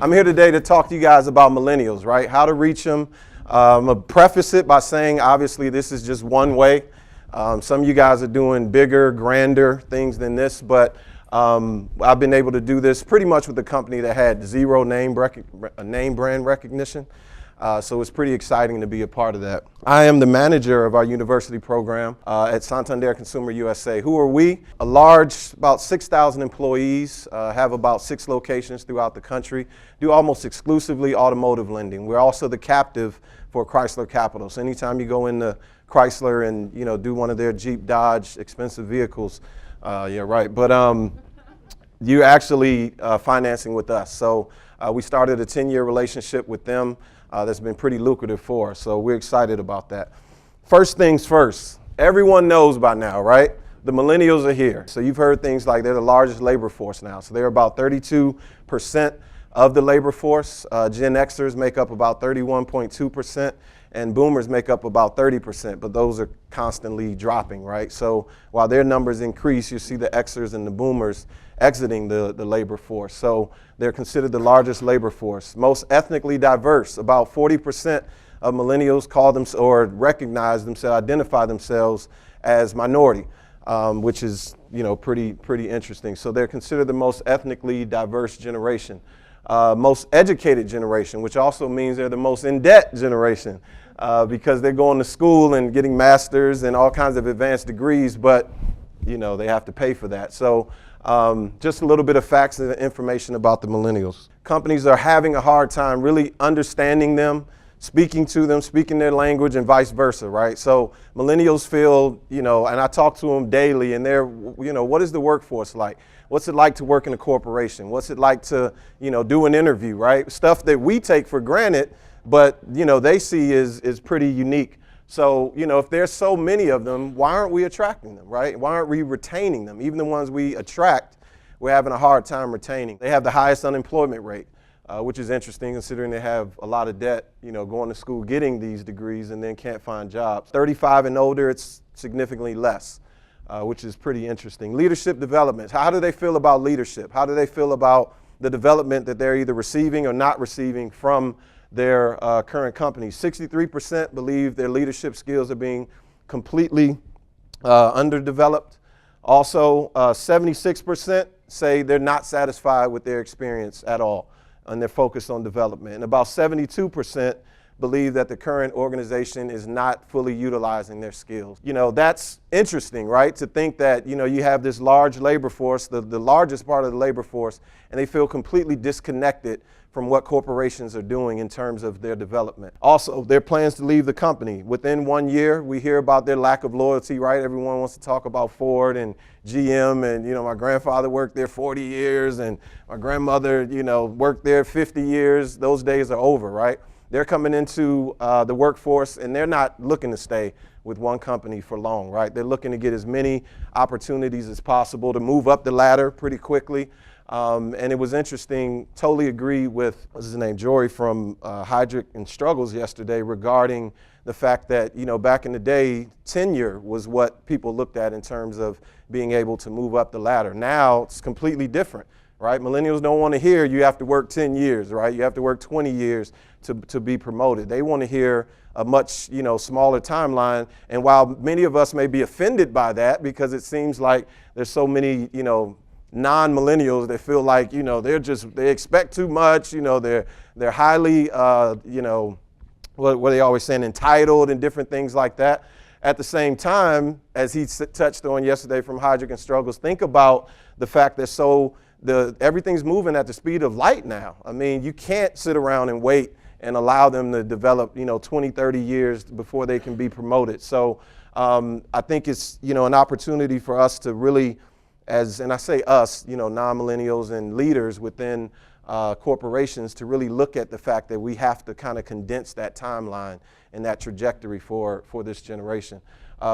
I'm here today to talk to you guys about millennials, right? How to reach them. I'm going to preface it by saying, obviously, this is just one way. Some of you guys are doing bigger, grander things than this, but I've been able to do this pretty much with a company that had zero name brand recognition. So it's pretty exciting to be a part of that. I am the manager of our university program at Santander Consumer USA. Who are we? A large, about 6,000 employees, have about 6 locations throughout the country, do almost exclusively automotive lending. We're also the captive for Chrysler Capital. So anytime you go into Chrysler and do one of their Jeep, Dodge, expensive vehicles, yeah, right. But you're actually financing with us. So we started a 10-year relationship with them. That's been pretty lucrative for us, so we're excited about that. First things first, everyone knows by now, right? The millennials are here. So you've heard things like they're the largest labor force now. So they're about 32% of the labor force. Gen Xers make up about 31.2%, and boomers make up about 30%, but those are constantly dropping, right? So while their numbers increase, you see the Xers and the boomers exiting the labor force. So they're considered the largest labor force. Most ethnically diverse, about 40% of millennials call them or recognize themselves, identify themselves as minority, which is pretty interesting. So they're considered the most ethnically diverse generation. Most educated generation, which also means they're the most in debt generation because they're going to school and getting masters and all kinds of advanced degrees, but they have to pay for that. So just a little bit of facts and information about the millennials. Companies are having a hard time really understanding them, speaking to them, speaking their language, and vice versa, right? So millennials feel, and I talk to them daily, and they're, what is the workforce like? What's it like to work in a corporation? What's it like to, do an interview, right? Stuff that we take for granted, but, they see is pretty unique. So, if there's so many of them, why aren't we attracting them, right? Why aren't we retaining them? Even the ones we attract, we're having a hard time retaining. They have the highest unemployment rate, which is interesting considering they have a lot of debt, going to school, getting these degrees, and then can't find jobs. 35 and older, it's significantly less, which is pretty interesting. Leadership development. How do they feel about leadership? How do they feel about the development that they're either receiving or not receiving from their current companies? 63% believe their leadership skills are being completely underdeveloped. Also, 76% say they're not satisfied with their experience at all, and they're focused on development. And about 72% believe that the current organization is not fully utilizing their skills. That's interesting, right? To think that, you have this large labor force, the largest part of the labor force, and they feel completely disconnected from what corporations are doing in terms of their development. Also, their plans to leave the company. Within 1 year, we hear about their lack of loyalty, right? Everyone wants to talk about Ford and GM, and, my grandfather worked there 40 years, and my grandmother, worked there 50 years. Those days are over, right? They're coming into the workforce, and they're not looking to stay with one company for long, right? They're looking to get as many opportunities as possible to move up the ladder pretty quickly. And it was interesting, totally agree with, what's his name, Jory from Heidrick and Struggles yesterday regarding the fact that, back in the day, tenure was what people looked at in terms of being able to move up the ladder. Now it's completely different, right? Millennials don't want to hear you have to work 10 years, right? You have to work 20 years to be promoted. They want to hear a much, smaller timeline. And while many of us may be offended by that because it seems like there's so many, non-millennials that feel like, they expect too much, they're highly, what they always saying, entitled and different things like that. At the same time, as he touched on yesterday from Heidrick and Struggles, think about the fact that everything's moving at the speed of light now. I mean, you can't sit around and wait and allow them to develop, 20, 30 years before they can be promoted. So I think it's, an opportunity for us to really, and I say us, non-millennials and leaders within corporations to really look at the fact that we have to kind of condense that timeline and that trajectory for this generation.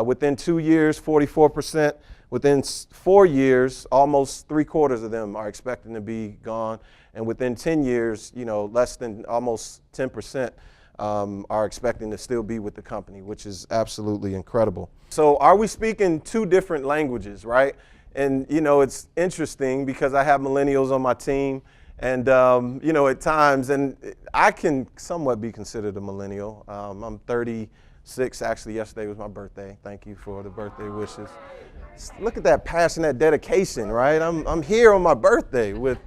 Within 2 years, 44%. Within 4 years, almost 3/4 of them are expecting to be gone. And within 10 years, less than almost 10% are expecting to still be with the company, which is absolutely incredible. So are we speaking 2 different languages, right? And, it's interesting because I have millennials on my team, And, you know, at times, and I can somewhat be considered a millennial. I'm 36, actually yesterday was my birthday. Thank you for the birthday wishes. Look at that passion, that dedication, right? I'm here on my birthday with,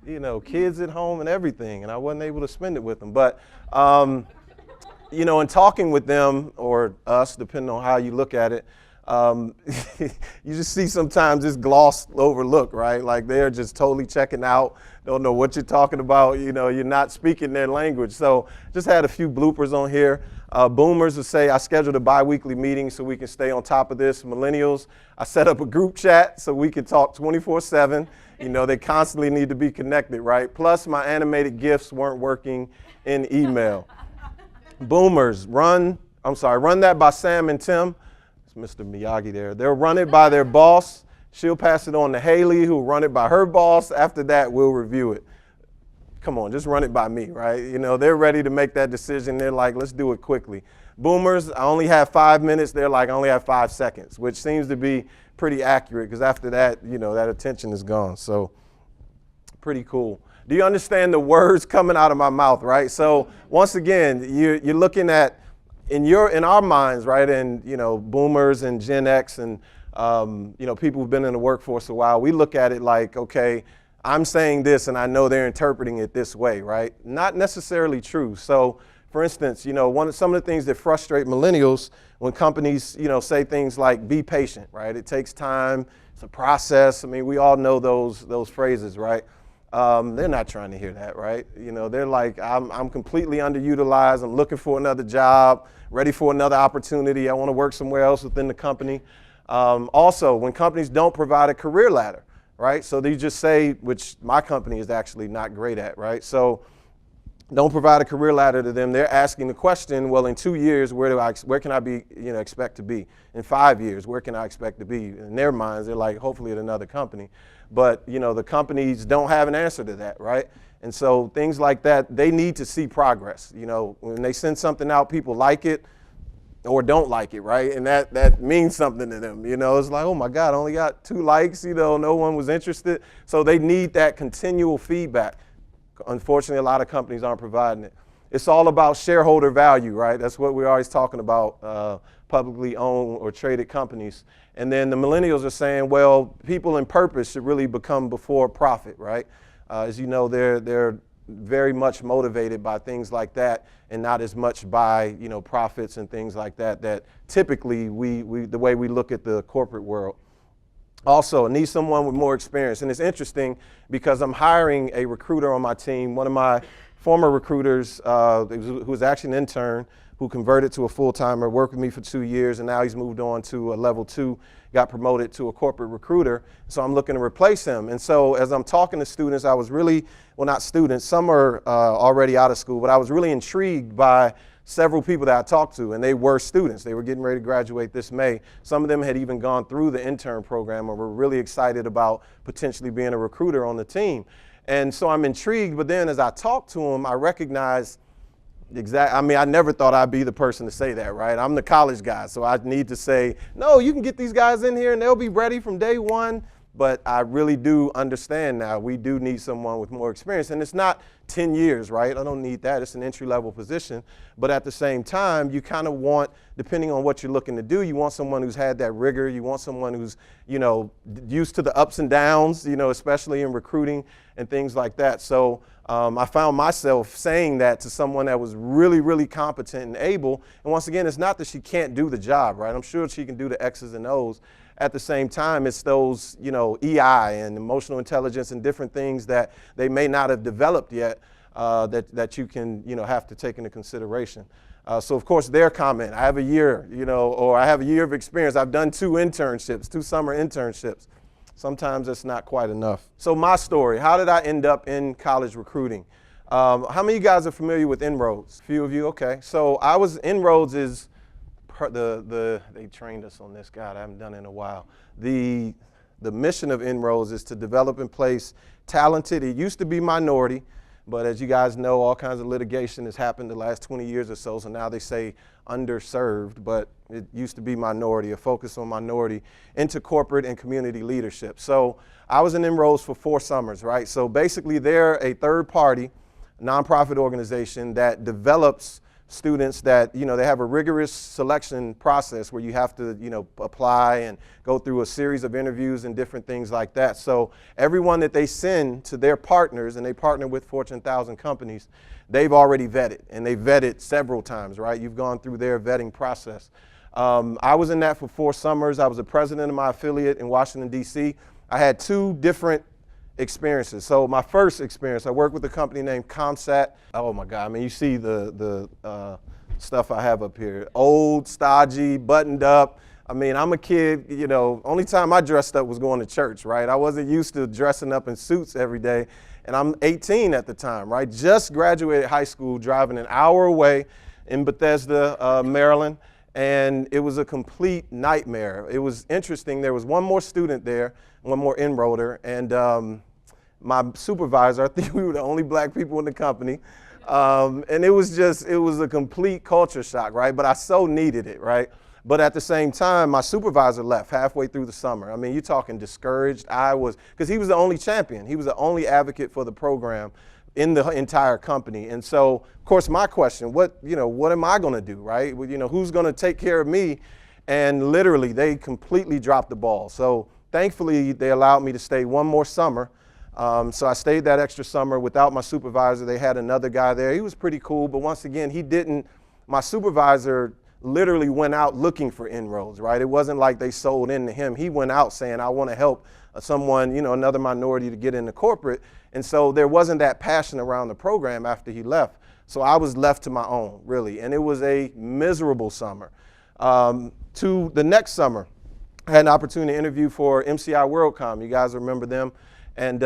you know, kids at home and everything, and I wasn't able to spend it with them. But, you know, in talking with them, or us, depending on how you look at it, you just see sometimes this glossed over look, right? Like they're just totally checking out, don't know what you're talking about, you know, you're not speaking their language. So just had a few bloopers on here. Boomers will say, I scheduled a bi-weekly meeting so we can stay on top of this. Millennials, I set up a group chat so we can talk 24/7. You know, they constantly need to be connected, right? Plus my animated GIFs weren't working in email. Boomers, run that by Sam and Tim. Mr. Miyagi there. They'll run it by their boss. She'll pass it on to Haley, who'll run it by her boss. After that, we'll review it. Come on, just run it by me, right? You know, they're ready to make that decision. They're like, let's do it quickly. Boomers, I only have 5 minutes. They're like, I only have 5 seconds, which seems to be pretty accurate because after that, you know, that attention is gone. So pretty cool. Do you understand the words coming out of my mouth, right? So once again, you're looking at, in our minds, right, and, you know, boomers and Gen X and, you know, people who've been in the workforce a while, we look at it like, okay, I'm saying this and I know they're interpreting it this way, right? Not necessarily true. So, for instance, you know, some of the things that frustrate millennials when companies, you know, say things like be patient, right? It takes time, it's a process. I mean, we all know those phrases, right? They're not trying to hear that, right? You know, they're like, I'm completely underutilized. I'm looking for another job, ready for another opportunity. I want to work somewhere else within the company. Also, when companies don't provide a career ladder, right? So they just say, which my company is actually not great at, right? So don't provide a career ladder to them. They're asking the question, well, in 2 years, where can I be, you know, expect to be? In 5 years, where can I expect to be? In their minds, they're like, hopefully at another company. But, you know, the companies don't have an answer to that, right? And so things like that, they need to see progress. You know, when they send something out, people like it or don't like it, right? And that means something to them. You know, it's like, oh my God, I only got 2 likes, you know, no one was interested. So they need that continual feedback. Unfortunately, a lot of companies aren't providing it. It's all about shareholder value, right? That's what we're always talking about, publicly owned or traded companies. And then the millennials are saying, well, people in purpose should really become before profit, right? As you know, they're very much motivated by things like that and not as much by, you know, profits and things like that, that typically the way we look at the corporate world. Also, I need someone with more experience. And it's interesting because I'm hiring a recruiter on my team. One of my former recruiters, who was actually an intern, who converted to a full-timer, worked with me for 2 years, and now he's moved on to a level 2, got promoted to a corporate recruiter. So I'm looking to replace him. And so as I'm talking to students, I was really, well, not students, some are already out of school, but I was really intrigued by several people that I talked to, and they were students. They were getting ready to graduate this May. Some of them had even gone through the intern program and were really excited about potentially being a recruiter on the team. And so I'm intrigued, but then as I talked to them, I recognized I mean, I never thought I'd be the person to say that, right? I'm the college guy, so I need to say, no, you can get these guys in here and they'll be ready from day one. But I really do understand now we do need someone with more experience. And it's not 10 years, right? I don't need that. It's an entry-level position. But at the same time, you kind of want, depending on what you're looking to do, you want someone who's had that rigor. You want someone who's, you know, used to the ups and downs, you know, especially in recruiting and things like that. So I found myself saying that to someone that was really, really competent and able. And once again, it's not that she can't do the job, right? I'm sure she can do the X's and O's. At the same time, it's those, you know, EI and emotional intelligence and different things that they may not have developed yet that you can, you know, have to take into consideration. So, of course, their comment, I have a year, you know, or I have a year of experience. I've done 2 internships, 2 summer internships. Sometimes it's not quite enough. So my story, how did I end up in college recruiting? How many of you guys are familiar with Inroads? A few of you, okay. So Inroads is, they trained us on this, God, I haven't done it in a while. The mission of Inroads is to develop and place talented, it used to be minority, But as you guys know, all kinds of litigation has happened the last 20 years or so. So now they say underserved, but it used to be minority, a focus on minority into corporate and community leadership. So I was in Inroads for 4 summers, right? So basically they're a third party nonprofit organization that develops students that, they have a rigorous selection process where you have to, apply and go through a series of interviews and different things like that. So everyone that they send to their partners, and they partner with Fortune 1000 companies, they've already vetted, and they vetted several times, right? You've gone through their vetting process. I was in that for 4 summers. I was the president of my affiliate in Washington, D.C. I had 2 different experiences. So my first experience, I worked with a company named ComSat. Oh my God, I mean, you see the stuff I have up here. Old, stodgy, buttoned up. I mean, I'm a kid, only time I dressed up was going to church, right? I wasn't used to dressing up in suits every day. And I'm 18 at the time, right? Just graduated high school, driving an hour away in Bethesda, Maryland. And it was a complete nightmare. It was interesting. There was one more student there, one more enroller, and my supervisor, I think we were the only black people in the company. And it was a complete culture shock, right? But I so needed it, right? But at the same time, my supervisor left halfway through the summer. I mean, you're talking discouraged. Because he was the only champion. He was the only advocate for the program in the entire company. And so, of course, my question, what am I going to do, right? Who's going to take care of me? And literally, they completely dropped the ball. So thankfully, they allowed me to stay one more summer. So I stayed that extra summer without my supervisor. They had another guy there. He was pretty cool, but once again, my supervisor literally went out looking for inroads, right? It wasn't like they sold into him. He went out saying, I want to help someone, another minority to get into corporate. And so there wasn't that passion around the program after he left. So I was left to my own, really. And it was a miserable summer. To the next summer, I had an opportunity to interview for MCI WorldCom. You guys remember them? And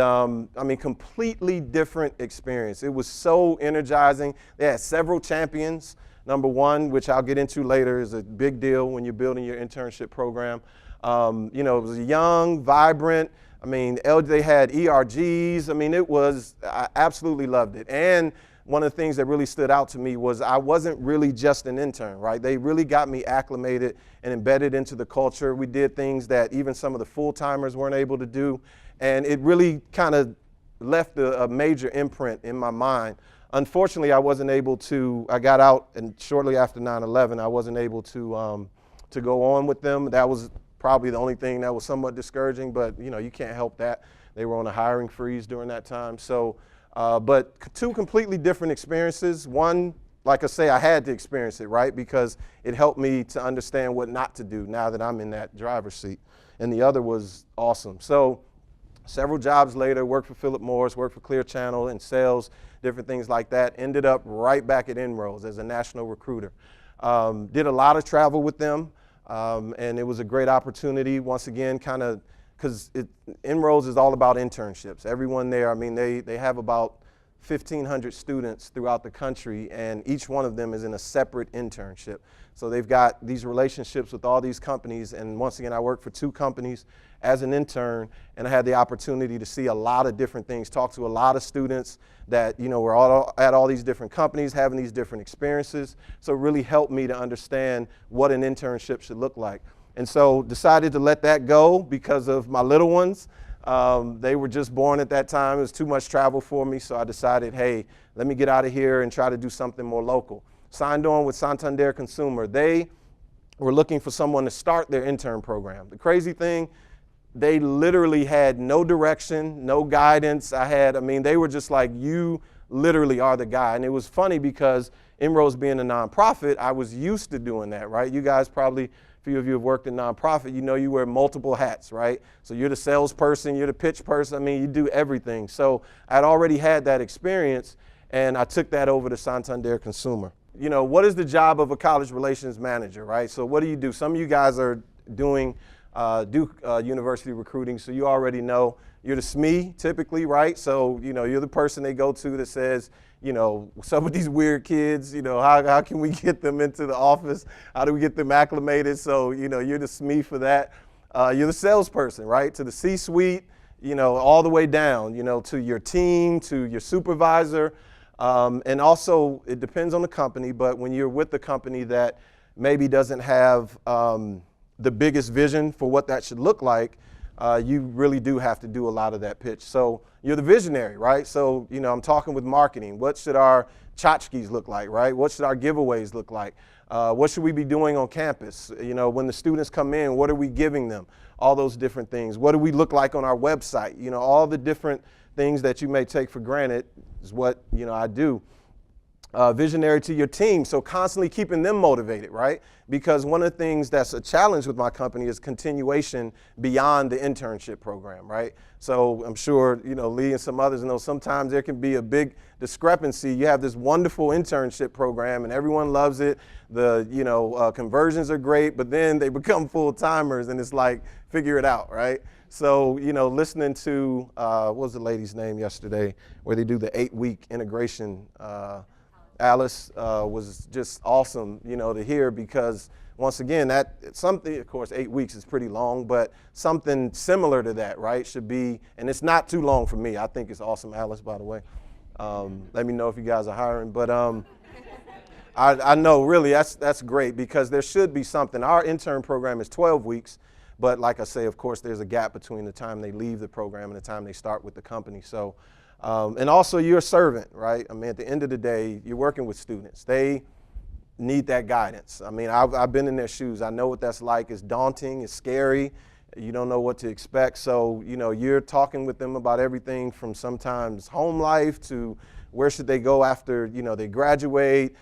completely different experience. It was so energizing. They had several champions. Number one, which I'll get into later, is a big deal when you're building your internship program. It was young, vibrant. They had ERGs. I absolutely loved it. And one of the things that really stood out to me was I wasn't really just an intern, right? They really got me acclimated and embedded into the culture. We did things that even some of the full-timers weren't able to do. And it really kind of left a major imprint in my mind. Unfortunately, I got out, and shortly after 9/11, I wasn't able to go on with them. That was probably the only thing that was somewhat discouraging, but you can't help that. They were on a hiring freeze during that time. So, but 2 completely different experiences. One, like I say, I had to experience it, right? Because it helped me to understand what not to do now that I'm in that driver's seat. And the other was awesome. So several jobs later, worked for Phillip, worked for Clear Channel in sales, different things like that. Ended up right back at Inroads as a national recruiter. Did a lot of travel with them, and it was a great opportunity. Once again, because Inroads is all about internships. Everyone there, they have about 1,500 students throughout the country, and each one of them is in a separate internship. So they've got these relationships with all these companies, and once again, I worked for 2 companies as an intern, and I had the opportunity to see a lot of different things, talk to a lot of students that were all at all these different companies, having these different experiences. So it really helped me to understand what an internship should look like. And so decided to let that go because of my little ones. They were just born at that time. It was too much travel for me, so I decided, hey, let me get out of here and try to do something more local. Signed on with Santander Consumer. They were looking for someone to start their intern program. The crazy thing, they literally had no direction, no guidance. They were just like, you literally are the guy. And it was funny because Inroads being a nonprofit, I was used to doing that, right? You guys probably, a few of you have worked in nonprofit, you wear multiple hats, right? So you're the salesperson, you're the pitch person, you do everything. So I'd already had that experience, and I took that over to Santander Consumer. What is the job of a college relations manager, right? So what do you do? Some of you guys are doing university recruiting, so you already know you're the SME typically, right? So, you're the person they go to that says, some of these weird kids, how can we get them into the office? How do we get them acclimated? So, you're the SME for that. You're the salesperson, right? To the C-suite, all the way down, to your team, to your supervisor. And also, it depends on the company, but when you're with the company that maybe doesn't have the biggest vision for what that should look like, you really do have to do a lot of that pitch. So you're the visionary, right? So, I'm talking with marketing. What should our tchotchkes look like, right? What should our giveaways look like? What should we be doing on campus? When the students come in, what are we giving them? All those different things. What do we look like on our website? All the different things that you may take for granted is what, I do. Visionary to your team, so constantly keeping them motivated, right? Because one of the things that's a challenge with my company is continuation beyond the internship program, right? So I'm sure, Lee and some others know sometimes there can be a big discrepancy. You have this wonderful internship program and everyone loves it. The, conversions are great, but then they become full-timers and it's like, figure it out, right? So, listening to, what was the lady's name yesterday, where they do the 8-week integration, Alice, was just awesome, to hear, because once again, that something, of course, 8 weeks is pretty long, but something similar to that, right, should be, and it's not too long for me. I think it's awesome, Alice, by the way. Let me know if you guys are hiring, but I know, really, that's great, because there should be something. Our intern program is 12 weeks, but like I say, of course, there's a gap between the time they leave the program and the time they start with the company. So. And also you're a servant, right? I mean, at the end of the day, you're working with students. They need that guidance. I mean, I've been in their shoes. I know what that's like. It's daunting, it's scary. You don't know what to expect. So, you're talking with them about everything from sometimes home life to where should they go after, they graduate.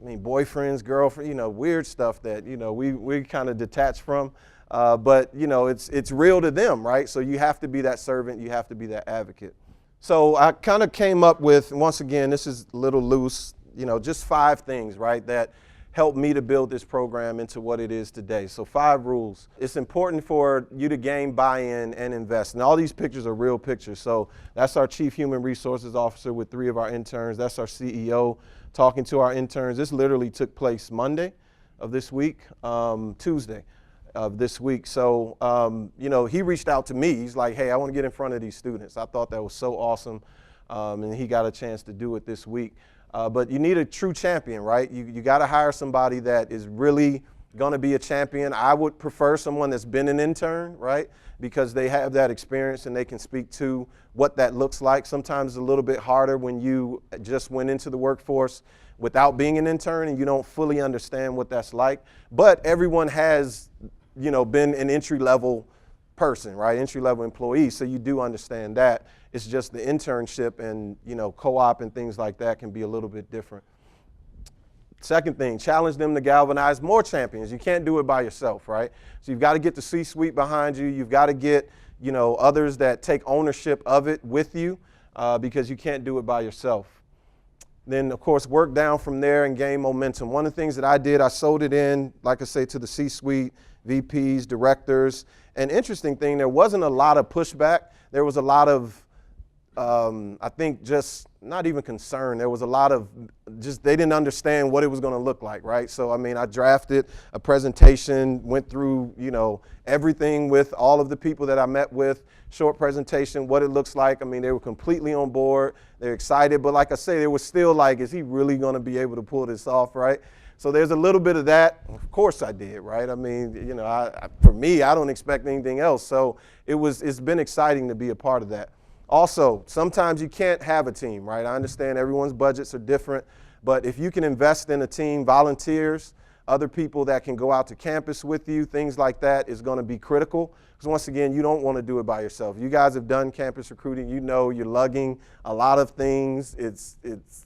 I mean, boyfriends, girlfriends, weird stuff that, we kind of detach from. But, it's real to them, right? So you have to be that servant. You have to be that advocate. So I kind of came up with, once again, this is a little loose, just 5 things, right, that helped me to build this program into what it is today. So 5 rules. It's important for you to gain buy-in and invest. And all these pictures are real pictures. So that's our Chief Human Resources Officer with 3 of our interns. That's our CEO talking to our interns. This literally took place Monday of this week, Tuesday of this week. So, he reached out to me. He's like, hey, I want to get in front of these students. I thought that was so awesome. And he got a chance to do it this week. But you need a true champion, right? You got to hire somebody that is really going to be a champion. I would prefer someone that's been an intern, right? Because they have that experience and they can speak to what that looks like. Sometimes it's a little bit harder when you just went into the workforce without being an intern and you don't fully understand what that's like. But everyone has been an entry-level person, right? Entry-level employee, so you do understand that. It's just the internship and, co-op and things like that can be a little bit different. Second thing, challenge them to galvanize more champions. You can't do it by yourself, right? So you've got to get the C-suite behind you. You've got to get, others that take ownership of it with you because you can't do it by yourself. Then, of course, work down from there and gain momentum. One of the things that I did, I sold it in, like I say, to the C-suite, VPs, directors. And interesting thing, there wasn't a lot of pushback. There was a lot of, I think, just not even concern. There was a lot of just they didn't understand what it was going to look like, right? So, I mean, I drafted a presentation, went through, everything with all of the people that I met with, short presentation, what it looks like. I mean, they were completely on board. They're excited. But like I say, they were still like, is he really going to be able to pull this off, right? So there's a little bit of that. Of course I did, right? I mean, for me, I don't expect anything else. So it's been exciting to be a part of that. Also, sometimes you can't have a team, right? I understand everyone's budgets are different, but if you can invest in a team, volunteers, other people that can go out to campus with you, things like that is going to be critical. Because once again, you don't want to do it by yourself. You guys have done campus recruiting. You're lugging a lot of things. It's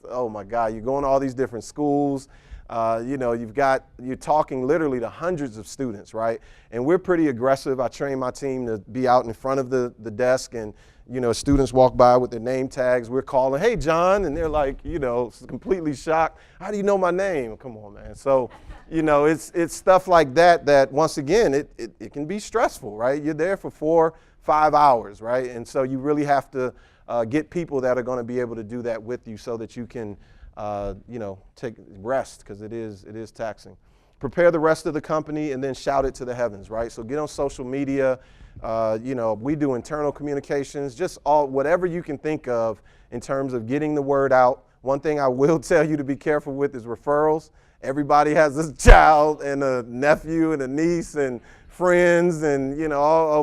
oh my God, you're going to all these different schools. You're talking literally to hundreds of students, right? And we're pretty aggressive. I train my team to be out in front of the desk and, students walk by with their name tags. We're calling, hey, John, and they're like, completely shocked. How do you know my name? Come on, man. So, it's stuff like that once again, it can be stressful, right? You're there for 4-5 hours, right? And so you really have to get people that are going to be able to do that with you so that you can take rest, because it is taxing. prepare the rest of the company, and then shout it to the heavens, right? So get on social media. We do internal communications, just whatever you can think of in terms of getting the word out. One thing I will tell you to be careful with is referrals. Everybody has a child and a nephew and a niece and friends and,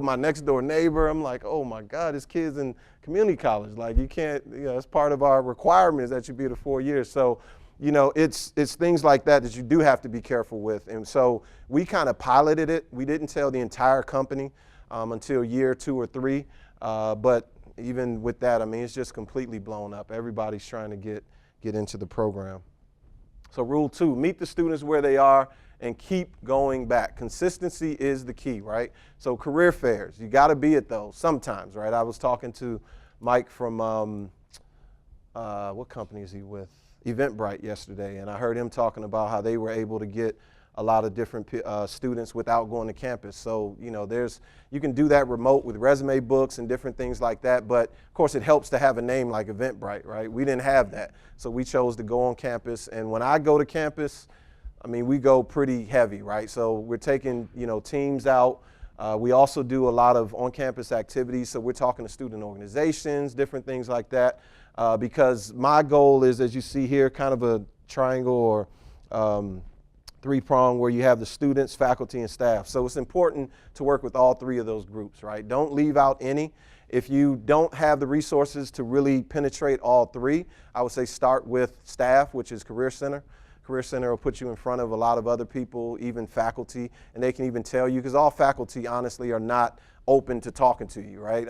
my next door neighbor. I'm like, oh my God, this kid's in community college. Like, you can't, it's part of our requirements that you be there 4 years. So, it's things like that you do have to be careful with. And so we kind of piloted it. We didn't tell the entire company until year 2 or 3. But even with that, it's just completely blown up. Everybody's trying to get into the program. So rule 2, meet the students where they are and keep going back. Consistency is the key, right? So career fairs, you got to be at those sometimes, right? I was talking to Mike from, what company is he with? Eventbrite yesterday, and I heard him talking about how they were able to get a lot of different students without going to campus. So, you can do that remote with resume books and different things like that. But of course, it helps to have a name like Eventbrite, right? We didn't have that. So we chose to go on campus. And when I go to campus, we go pretty heavy, right? So we're taking, teams out. We also do a lot of on-campus activities. So we're talking to student organizations, different things like that. Because my goal is, as you see here, kind of a triangle or 3-prong where you have the students, faculty, and staff. So it's important to work with all 3 of those groups, right? Don't leave out any. If you don't have the resources to really penetrate all 3, I would say start with staff, which is Career Center. Career Center will put you in front of a lot of other people, even faculty, and they can even tell you, because all faculty, honestly, are not open to talking to you, right?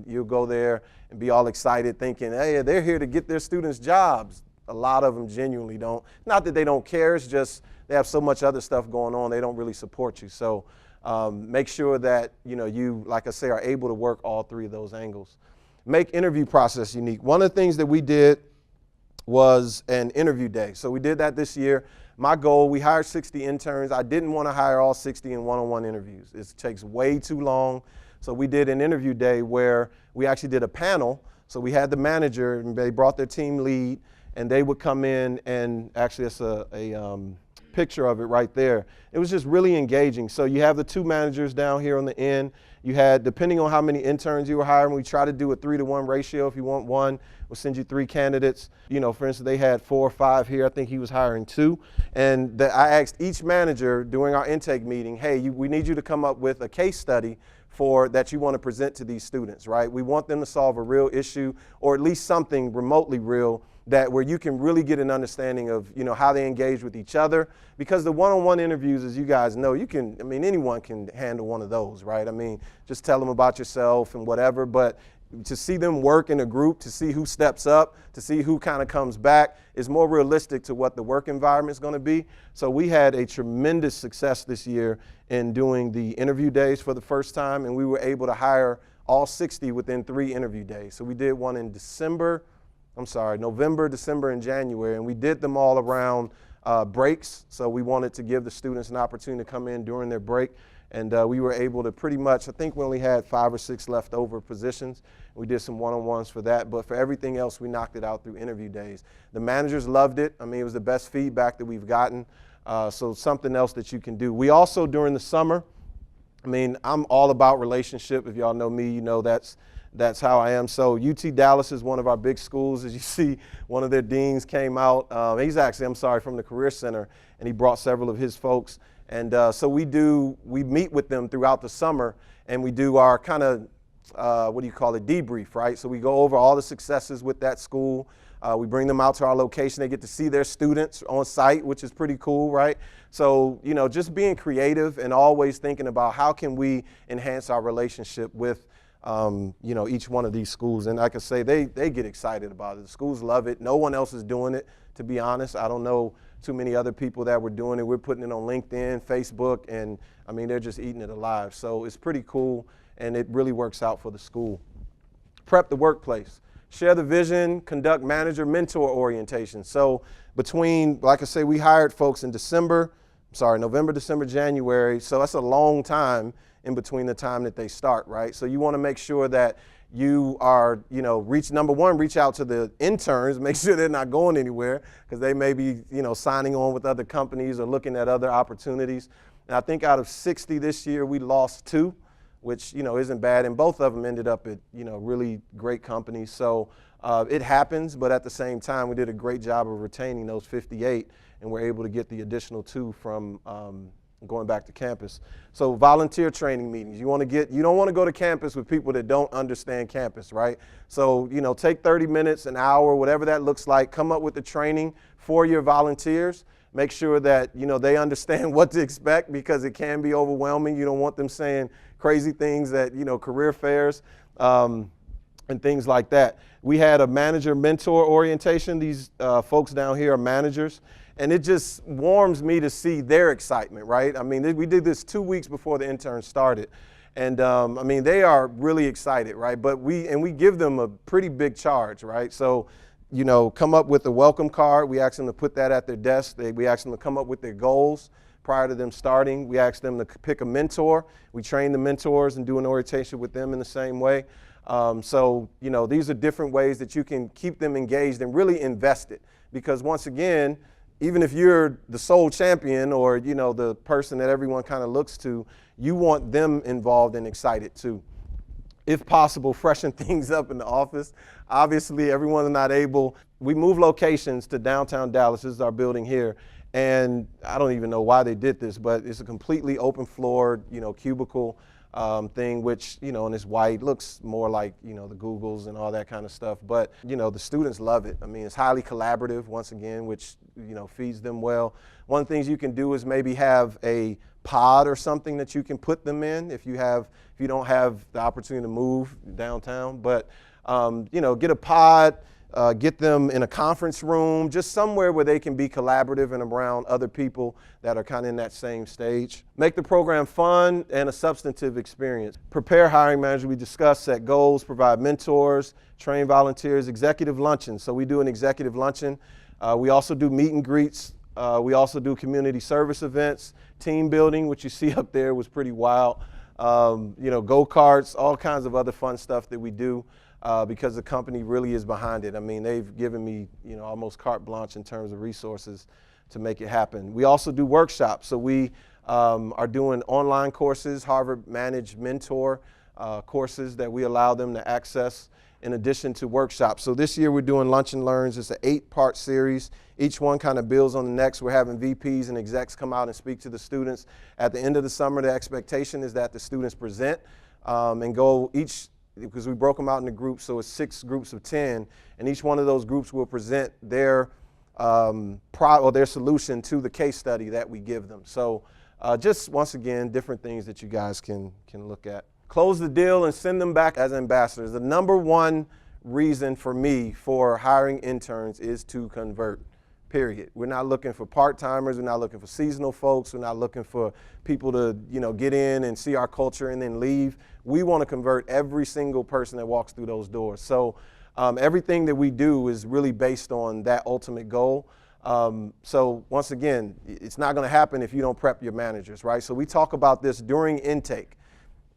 You'll go there and be all excited thinking, hey, they're here to get their students jobs. A lot of them genuinely don't. Not that they don't care, it's just they have so much other stuff going on, they don't really support you. So make sure that you, like I say, are able to work all 3 of those angles. Make interview process unique. One of the things that we did was an interview day. So we did that this year. My goal, we hired 60 interns. I didn't want to hire all 60 in one-on-one interviews. It takes way too long. So we did an interview day where we actually did a panel. So we had the manager, and they brought their team lead, and they would come in, and actually it's a picture of it right there. It was just really engaging. So you have the 2 managers down here on the end. You had, depending on how many interns you were hiring, we try to do a 3-to-1 ratio. If you want 1, we'll send you 3 candidates. For instance, they had 4 or 5 here. I think he was hiring 2. And I asked each manager during our intake meeting, hey, we need you to come up with a case study that you want to present to these students, right? We want them to solve a real issue, or at least something remotely real, where you can really get an understanding of, how they engage with each other. Because the one-on-one interviews, as you guys know, anyone can handle one of those, right? Just tell them about yourself and whatever, but to see them work in a group, to see who steps up, to see who kind of comes back is more realistic to what the work environment is going to be. So we had a tremendous success this year in doing the interview days for the first time, and we were able to hire all 60 within 3 interview days. So we did one in November, December, and January, and we did them all around breaks. So we wanted to give the students an opportunity to come in during their break. And we were able to pretty much, I think we only had 5 or 6 leftover positions. We did some one-on-ones for that, but for everything else, we knocked it out through interview days. The managers loved it. It was the best feedback that we've gotten. So something else that you can do. We also, during the summer, I'm all about relationship. If y'all know me, that's how I am. So UT Dallas is one of our big schools. As you see, one of their deans came out. He's actually, from the Career Center, and he brought several of his folks. And so we meet with them throughout the summer, and we do our kind of, debrief, right? So we go over all the successes with that school. We bring them out to our location. They get to see their students on site, which is pretty cool, right? So, just being creative and always thinking about how can we enhance our relationship with, each one of these schools. And like I say, they get excited about it. The schools love it. No one else is doing it, to be honest. I don't know too many other people that were doing it. We're putting it on LinkedIn, Facebook, and they're just eating it alive. So it's pretty cool, and it really works out for the school. Prep the workplace. Share the vision, conduct manager-mentor orientation. So between, like I say, we hired folks in November, December, January. So that's a long time in between the time that they start, right? So you want to make sure that you are, number one, reach out to the interns, make sure they're not going anywhere because they may be, signing on with other companies or looking at other opportunities. And I think out of 60 this year, we lost 2, which, isn't bad. And both of them ended up at, really great companies. So it happens, but at the same time, we did a great job of retaining those 58, and we're able to get the additional 2 from going back to campus. So volunteer training meetings. You don't want to go to campus with people that don't understand campus, right? So, take 30 minutes, an hour, whatever that looks like, come up with the training for your volunteers. Make sure that, they understand what to expect because it can be overwhelming. You don't want them saying crazy things at, career fairs and things like that. We had a manager mentor orientation. These folks down here are managers. And it just warms me to see their excitement, right? I mean, we did this 2 weeks before the intern started. And they are really excited, right? But we give them a pretty big charge, right? So, come up with a welcome card. We ask them to put that at their desk. We ask them to come up with their goals prior to them starting. We ask them to pick a mentor. We train the mentors and do an orientation with them in the same way. So, these are different ways that you can keep them engaged and really invested. Because once again, even if you're the sole champion or, the person that everyone kind of looks to, you want them involved and excited too. If possible, freshen things up in the office. Obviously, everyone's not able. We move locations to downtown Dallas. This is our building here. And I don't even know why they did this, but it's a completely open floor, cubicle thing, which, and it's white, looks more like, the Googles and all that kind of stuff. But, the students love it. I mean, it's highly collaborative, once again, which, feeds them well. One of the things you can do is maybe have a pod or something that you can put them in if you don't have the opportunity to move downtown. But, get a pod. Get them in a conference room, just somewhere where they can be collaborative and around other people that are kind of in that same stage. Make the program fun and a substantive experience. Prepare hiring managers. We discuss, set goals, provide mentors, train volunteers, executive luncheon. So we do an executive luncheon. We also do meet and greets. We also do community service events, team building, which you see up there was pretty wild. Go-karts, all kinds of other fun stuff that we do. Because the company really is behind it. I mean, they've given me, almost carte blanche in terms of resources to make it happen. We also do workshops. So we are doing online courses, Harvard Managed Mentor courses that we allow them to access in addition to workshops. So this year we're doing Lunch and Learns. It's an 8-part series. Each one kind of builds on the next. We're having VPs and execs come out and speak to the students. At the end of the summer, the expectation is that the students present and go because we broke them out into groups, so it's 6 groups of 10, and each one of those groups will present their their solution to the case study that we give them. So just once again, different things that you guys can look at. Close the deal and send them back as ambassadors. The number one reason for me for hiring interns is to convert. Period. We're not looking for part-timers. We're not looking for seasonal folks. We're not looking for people to, get in and see our culture and then leave. We want to convert every single person that walks through those doors. So everything that we do is really based on that ultimate goal. So once again, it's not going to happen if you don't prep your managers, right? So we talk about this during intake.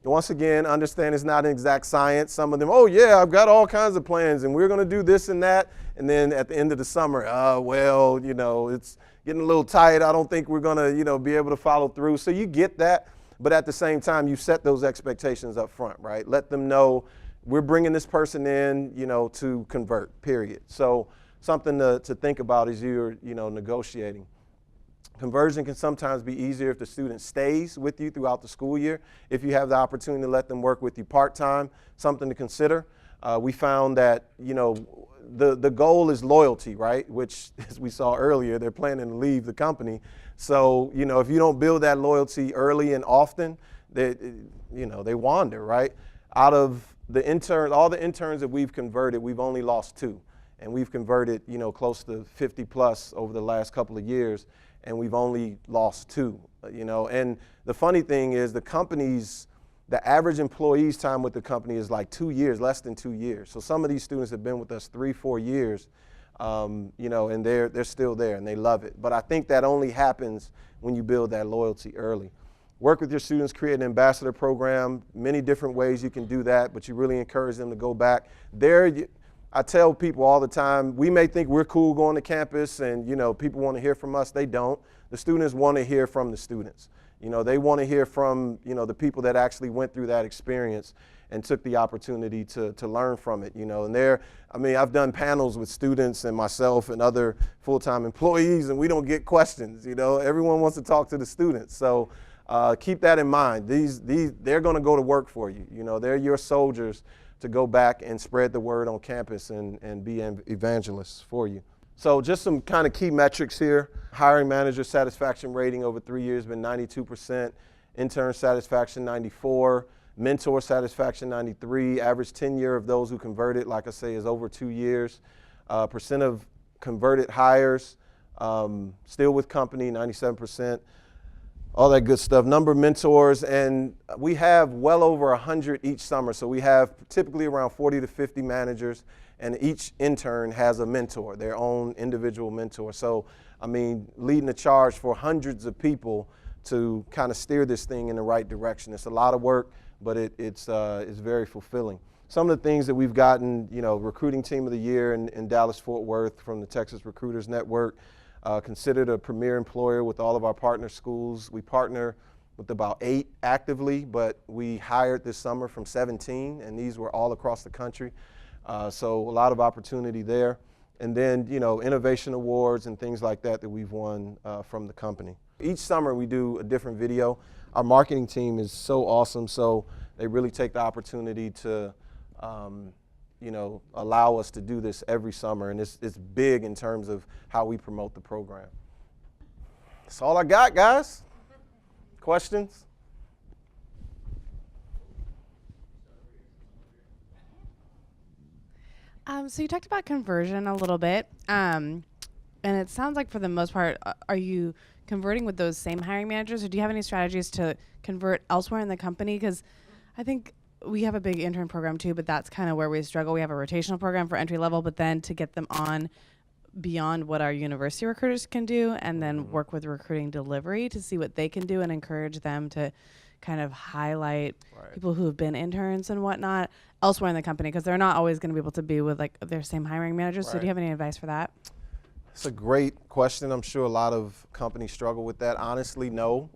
Once again, understand it's not an exact science. Some of them, oh yeah, I've got all kinds of plans and we're going to do this and that. And then at the end of the summer, it's getting a little tight. I don't think we're going to, be able to follow through. So you get that. But at the same time, you set those expectations up front, right? Let them know we're bringing this person in, to convert, period. So something to think about as you're, negotiating. Conversion can sometimes be easier if the student stays with you throughout the school year. If you have the opportunity to let them work with you part-time, something to consider. We found that, the goal is loyalty, right? Which, as we saw earlier, they're planning to leave the company. So, if you don't build that loyalty early and often, they wander, right? Out of the interns, all the interns that we've converted, we've only lost 2. And we've converted, close to 50 plus over the last couple of years. And we've only lost 2, And the funny thing is the average employee's time with the company is like 2 years, less than 2 years. So some of these students have been with us 3-4 years, and they're still there and they love it. But I think that only happens when you build that loyalty early. work with your students, create an ambassador program, many different ways you can do that, but you really encourage them to go back. I tell people all the time, we may think we're cool going to campus and, people want to hear from us. They don't. The students want to hear from the students. They want to hear from, the people that actually went through that experience and took the opportunity to learn from it, and I've done panels with students and myself and other full-time employees, and we don't get questions, everyone wants to talk to the students. So keep that in mind. They're going to go to work for you. They're your soldiers to go back and spread the word on campus and be evangelists for you. So just some kind of key metrics here. Hiring manager satisfaction rating over 3 years been 92%, intern satisfaction 94%, mentor satisfaction 93%, average tenure of those who converted, like I say, is over 2 years. Percent of converted hires, still with company, 97%. All that good stuff. Number of mentors, and we have well over 100 each summer. So we have typically around 40 to 50 managers, and each intern has a mentor, their own individual mentor. So, leading the charge for hundreds of people to kind of steer this thing in the right direction. It's a lot of work, but it's very fulfilling. Some of the things that we've gotten, recruiting team of the year in Dallas-Fort Worth from the Texas Recruiters Network, considered a premier employer with all of our partner schools. We partner with about 8 actively, but we hired this summer from 17, and these were all across the country. So a lot of opportunity there. And then, innovation awards and things like that we've won from the company. Each summer we do a different video. Our marketing team is so awesome, so they really take the opportunity to allow us to do this every summer, and it's big in terms of how we promote the program. That's all I got, guys. Questions? So you talked about conversion a little bit, and it sounds like for the most part, are you converting with those same hiring managers, or do you have any strategies to convert elsewhere in the company? Because I think we have a big intern program too, but that's kind of where we struggle. We have a rotational program for entry level, but then to get them on beyond what our university recruiters can do, and then work with recruiting delivery to see what they can do and encourage them to kind of highlight people who have been interns and whatnot elsewhere in the company, because they're not always going to be able to be with like their same hiring managers. So do you have any advice for that? It's a great question. I'm sure a lot of companies struggle with that. Honestly, no.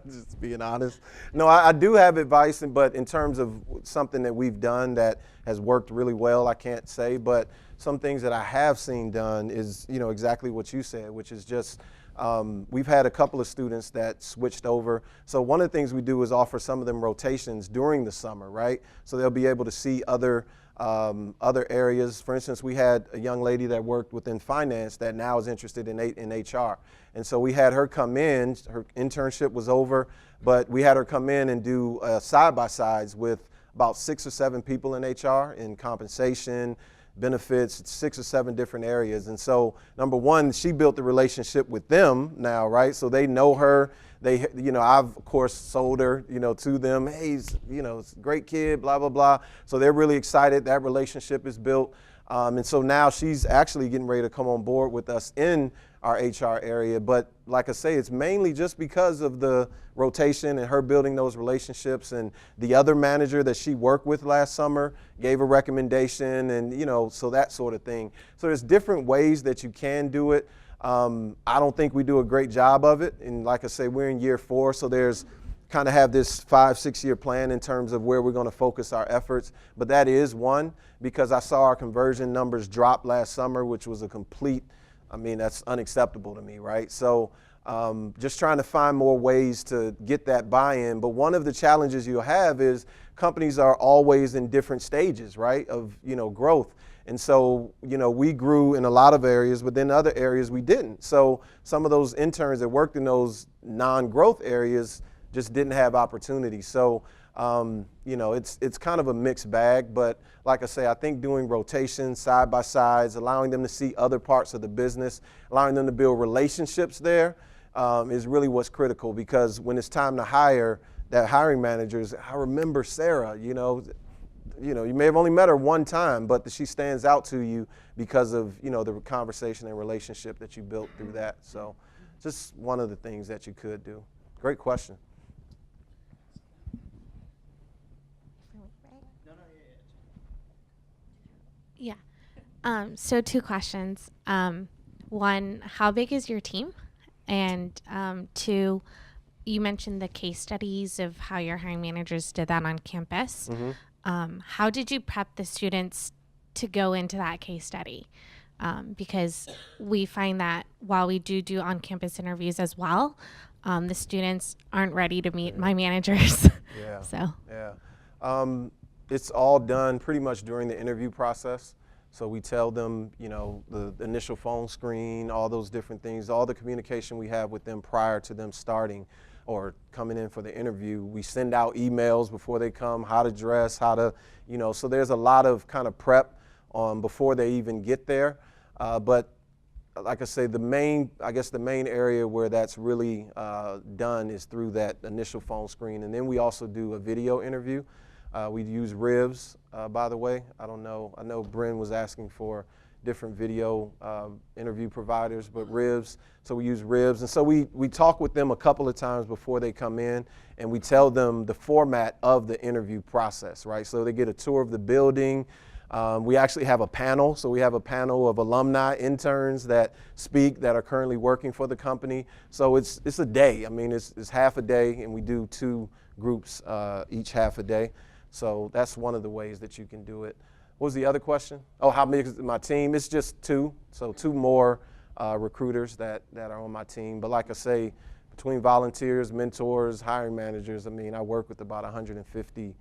Just being honest. No, I do have advice, but in terms of something that we've done that has worked really well, I can't say. But some things that I have seen done is, exactly what you said, which is just we've had a couple of students that switched over. So one of the things we do is offer some of them rotations during the summer, right? So they'll be able to see other areas. For instance, we had a young lady that worked within finance that now is interested in HR. And so we had her come in, her internship was over, but we had her come in and do side-by-sides with about 6 or 7 people in HR in compensation, benefits, 6 or 7 different areas. And so number one, she built the relationship with them now, right? So they know her. They, I've of course sold her, to them. Hey, it's a great kid, blah, blah, blah. So they're really excited. That relationship is built. And so now she's actually getting ready to come on board with us in our HR area. But like I say, it's mainly just because of the rotation and her building those relationships, and the other manager that she worked with last summer gave a recommendation, and so that sort of thing. So there's different ways that you can do it. I don't think we do a great job of it. And like I say, we're in year 4, so there's kind of have this 5-6 year plan in terms of where we're going to focus our efforts. But that is one, because I saw our conversion numbers drop last summer, which was a complete, that's unacceptable to me, right? So just trying to find more ways to get that buy-in. But one of the challenges you'll have is companies are always in different stages, right, of, growth. And so, we grew in a lot of areas, but then other areas we didn't. So some of those interns that worked in those non-growth areas just didn't have opportunity. So, it's kind of a mixed bag. But like I say, I think doing rotations, side by sides, allowing them to see other parts of the business, allowing them to build relationships there is really what's critical. Because when it's time to hire, that hiring managers, I remember Sarah, you may have only met her one time, but she stands out to you because of, the conversation and relationship that you built through that. So just one of the things that you could do. Great question. Yeah. So two questions. One, how big is your team? And two, you mentioned the case studies of how your hiring managers did that on campus. How did you prep the students to go into that case study? Because we find that while we do on-campus interviews as well, the students aren't ready to meet my managers. Yeah. So Yeah. It's all done pretty much during the interview process. So we tell them, you know, the initial phone screen, all those different things, all the communication we have with them prior to them starting or coming in for the interview. We send out emails before they come, how to dress, how to, you know, so there's a lot of kind of prep before they even get there. But like I say, the main area where that's really done is through that initial phone screen. And then we also do a video interview. We use Rivs, by the way. I know Bryn was asking for different video interview providers, but Rivs, so we use Rivs. And so we talk with them a couple of times before they come in, and we tell them the format of the interview process, right? So they get a tour of the building. We actually have a panel, so we have a panel of alumni, interns that speak that are currently working for the company. So it's a day. I mean, it's half a day, and we do 2 groups each half a day. So that's one of the ways that you can do it. What was the other question? Oh, how big is my team? It's just 2, so 2 more recruiters that are on my team. But like I say, between volunteers, mentors, hiring managers, I mean, I work with about 150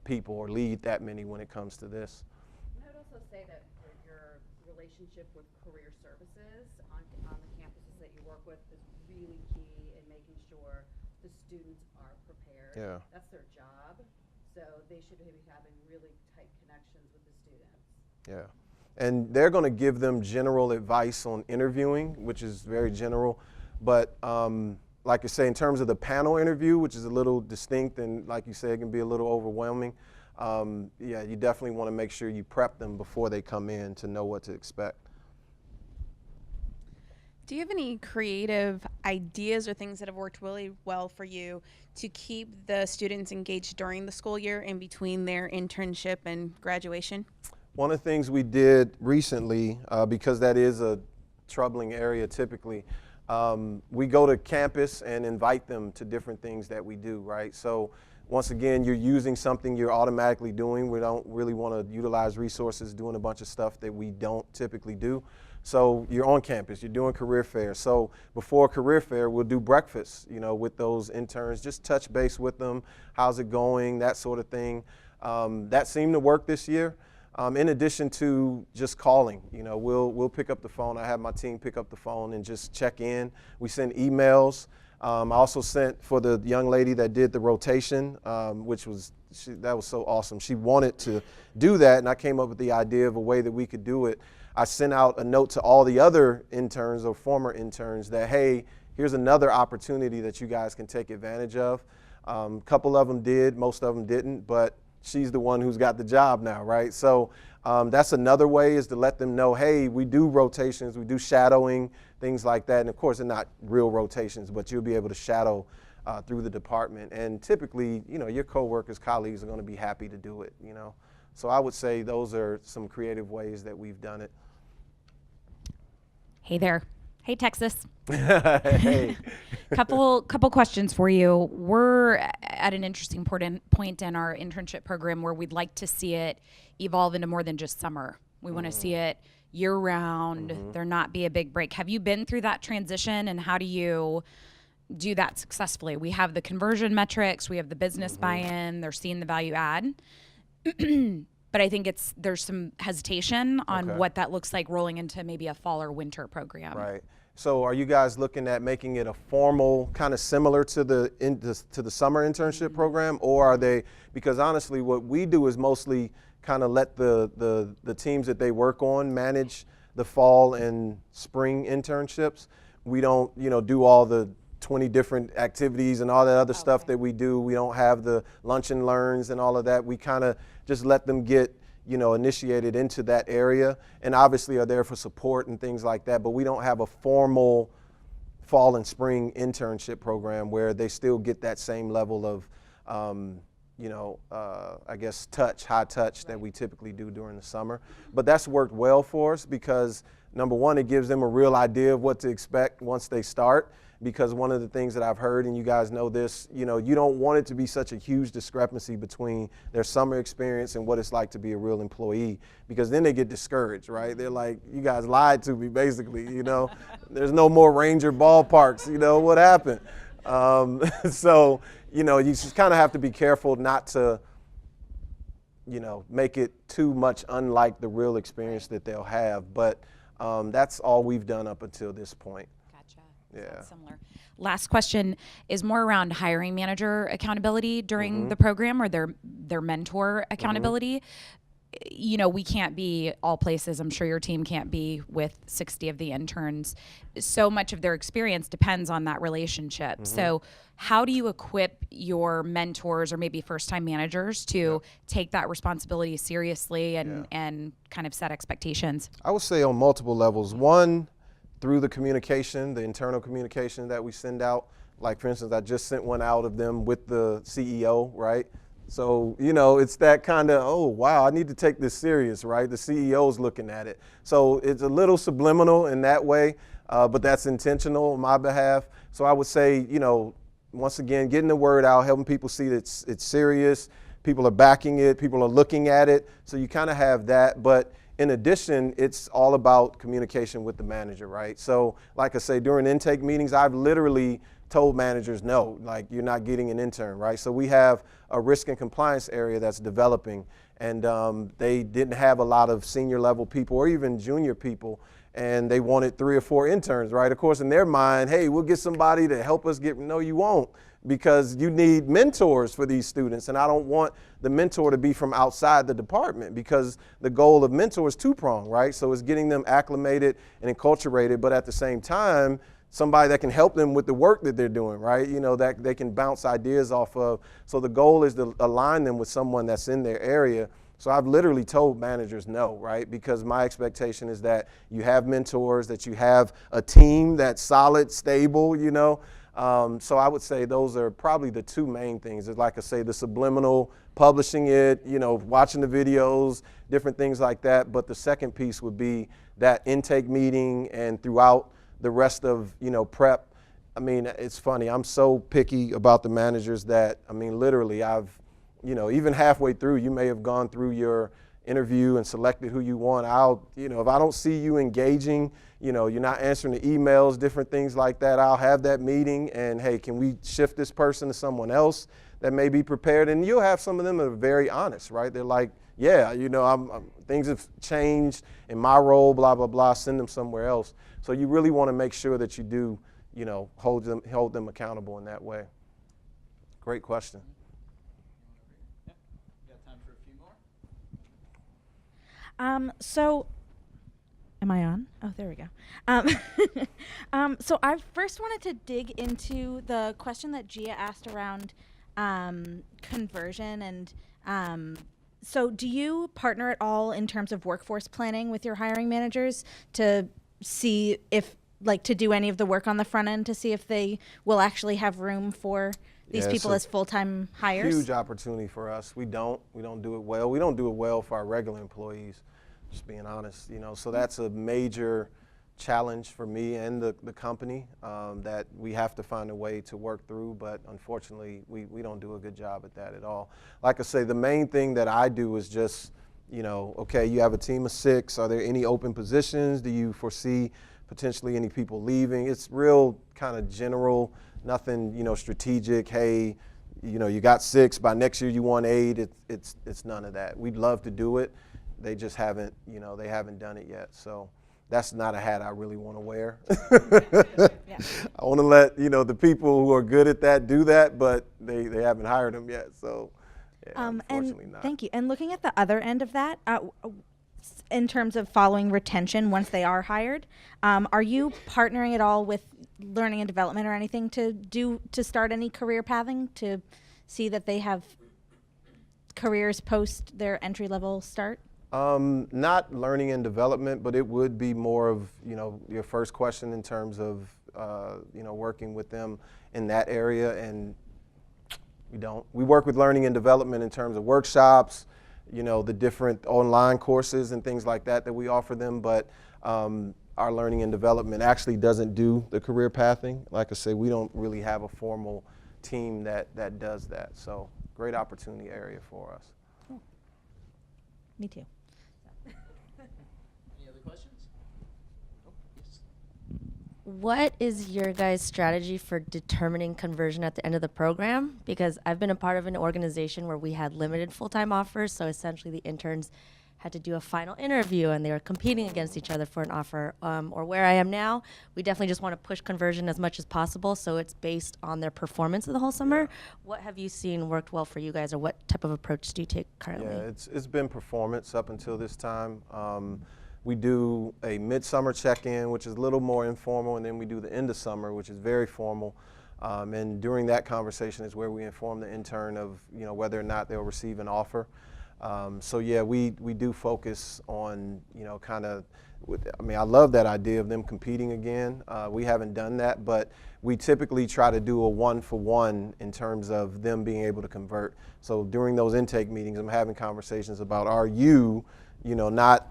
people or lead that many when it comes to this. And I would also say that your relationship with career services on the campuses that you work with is really key in making sure the students are prepared. Yeah. That's their job, so they should be having really tight connections with the students. Yeah. And they're going to give them general advice on interviewing, which is very general. But like I say, in terms of the panel interview, which is a little distinct and like you say, it can be a little overwhelming. Yeah, you definitely want to make sure you prep them before they come in to know what to expect. Do you have any creative ideas or things that have worked really well for you to keep the students engaged during the school year in between their internship and graduation? One of the things we did recently, because that is a troubling area typically, we go to campus and invite them to different things that we do, right? So once again, you're using something you're automatically doing. We don't really want to utilize resources doing a bunch of stuff that we don't typically do. So you're on campus, you're doing career fair. So before career fair, we'll do breakfast, you know, with those interns, just touch base with them, how's it going, that sort of thing. That seemed to work this year. In addition to just calling, you know, we'll pick up the phone. I have my team pick up the phone and just check in. We send emails. I also sent for the young lady that did the rotation, which was that was so awesome. She wanted to do that, and I came up with the idea of a way that we could do it. I sent out a note to all the other interns or former interns that, hey, here's another opportunity that you guys can take advantage of. A couple of them did, most of them didn't, but she's the one who's got the job now, right? So that's another way, is to let them know, hey, we do rotations, we do shadowing, things like that. And of course, they're not real rotations, but you'll be able to shadow through the department. And typically, you know, your coworkers, colleagues are going to be happy to do it, you know. So I would say those are some creative ways that we've done it. Hey there. Hey, Texas. Hey. Couple questions for you. We're at an interesting point in our internship program where we'd like to see it evolve into more than just summer. We want to see it year round. There not be a big break. Have you been through that transition, and how do you do that successfully? We have the conversion metrics, we have the business buy-in, they're seeing the value add. But I think there's some hesitation on what that looks like rolling into maybe a fall or winter program. Right. So are you guys looking at making it a formal, kind of similar to the summer internship program, or are they, because honestly what we do is mostly kind of let the teams that they work on manage the fall and spring internships. We don't, you know, do all the 20 different activities and all that other stuff that we do. We don't have the lunch and learns and all of that. We kind of just let them get, you know, initiated into that area, and obviously are there for support and things like that, but we don't have a formal fall and spring internship program where they still get that same level of, I guess high touch that we typically do during the summer. But that's worked well for us because number one, it gives them a real idea of what to expect once they start. Because one of the things that I've heard, and you guys know this, you don't want it to be such a huge discrepancy between their summer experience and what it's like to be a real employee, because then they get discouraged, right? They're like, you guys lied to me, basically, There's no more Ranger ballparks, what happened? So, you just kind of have to be careful not to, make it too much unlike the real experience that they'll have. But that's all we've done up until this point. Yeah. Similar. Last question is more around hiring manager accountability during the program, or their mentor accountability. We can't be all places. I'm sure your team can't be with 60 of the interns. So much of their experience depends on that relationship. So how do you equip your mentors or maybe first-time managers to take that responsibility seriously and kind of set expectations? I would say on multiple levels. One, through the communication, the internal communication that we send out. Like, for instance, I just sent one out of them with the CEO, right? So, it's that kind of, oh, wow, I need to take this serious, right? The CEO's looking at it. So it's a little subliminal in that way, but that's intentional on my behalf. So I would say, once again, getting the word out, helping people see that it's serious. People are backing it. People are looking at it. So you kind of have that. But in addition, it's all about communication with the manager, right? So like I say, during intake meetings, I've literally told managers, no, like, you're not getting an intern, right? So we have a risk and compliance area that's developing, and they didn't have a lot of senior level people or even junior people, and they wanted 3 or 4 interns, right? Of course, in their mind, hey, we'll get somebody to help us get, no, you won't, because you need mentors for these students, and I don't want the mentor to be from outside the department, because the goal of mentor is two-pronged, right? So it's getting them acclimated and enculturated, but at the same time, somebody that can help them with the work that they're doing, right? That they can bounce ideas off of. So the goal is to align them with someone that's in their area. So I've literally told managers no, right? Because my expectation is that you have mentors, that you have a team that's solid, stable, So I would say those are probably the 2 main things. Is, like I say, the subliminal, publishing it, watching the videos, different things like that. But the second piece would be that intake meeting and throughout the rest of, prep. I mean, it's funny. I'm so picky about the managers that, literally I've, even halfway through, you may have gone through your interview and selected who you want. If I don't see you engaging, you're not answering the emails, different things like that, I'll have that meeting and, hey, can we shift this person to someone else that may be prepared? And you'll have some of them that are very honest, right? They're like, yeah, things have changed in my role, blah, blah, blah, send them somewhere else. So you really want to make sure that you do, hold them accountable in that way. Great question. Yep. Got time for a few more. So, am I on? Oh, there we go. So I first wanted to dig into the question that Gia asked around conversion and so do you partner at all in terms of workforce planning with your hiring managers to see if, to do any of the work on the front end to see if they will actually have room for these people as full-time hires? Huge opportunity for us. We don't do it well. We don't do it well for our regular employees, just being honest, So that's a major challenge for me and the company that we have to find a way to work through, but unfortunately we don't do a good job at that at all. Like I say, the main thing that I do is just, okay, you have a team of 6. Are there any open positions? Do you foresee potentially any people leaving? It's real kind of general, nothing, strategic. Hey, you got 6, by next year you want 8. It's none of that. We'd love to do it. They just haven't, they haven't done it yet. So that's not a hat I really want to wear. Yeah. I want to let, the people who are good at that do that, but they haven't hired them yet. So, yeah, unfortunately not. Thank you. And looking at the other end of that, in terms of following retention once they are hired, are you partnering at all with learning and development or anything to start any career pathing to see that they have careers post their entry level start? Not learning and development, but it would be more of, your first question in terms of, working with them in that area. And We don't. We work with learning and development in terms of workshops, you know, the different online courses and things like that that we offer them, but our learning and development actually doesn't do the career pathing. Like I said, we don't really have a formal team that does that. So great opportunity area for us. Me too. Any other questions? Oh, yes. What is your guys' strategy for determining conversion at the end of the program? Because I've been a part of an organization where we had limited full-time offers, so essentially the interns had to do a final interview and they were competing against each other for an offer. Or where I am now, we definitely just want to push conversion as much as possible, so it's based on their performance of the whole summer. What have you seen worked well for you guys, or what type of approach do you take currently? Yeah, it's been performance up until this time. We do a midsummer check-in, which is a little more informal, and then we do the end of summer, which is very formal. And during that conversation is where we inform the intern of, you know, whether or not they'll receive an offer. So yeah, we do focus on, you know, kind of, I mean, I love that idea of them competing again. We haven't done that, but we typically try to do a 1-for-1 in terms of them being able to convert. So during those intake meetings, I'm having conversations about, are you know, not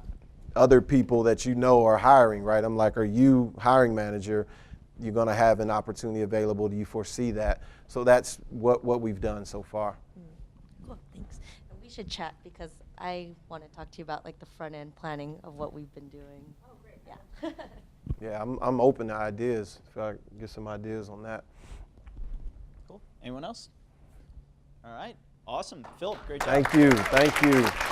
other people that you know are hiring, right? I'm like, are you hiring manager? You're going to have an opportunity available. Do you foresee that? So that's what we've done so far. Cool, thanks. And we should chat because I want to talk to you about like the front end planning of what we've been doing. Oh, great. Yeah. Yeah, I'm open to ideas. If I get some ideas on that. Cool. Anyone else? All right. Awesome. Phillip, great job. Thank you. Thank you.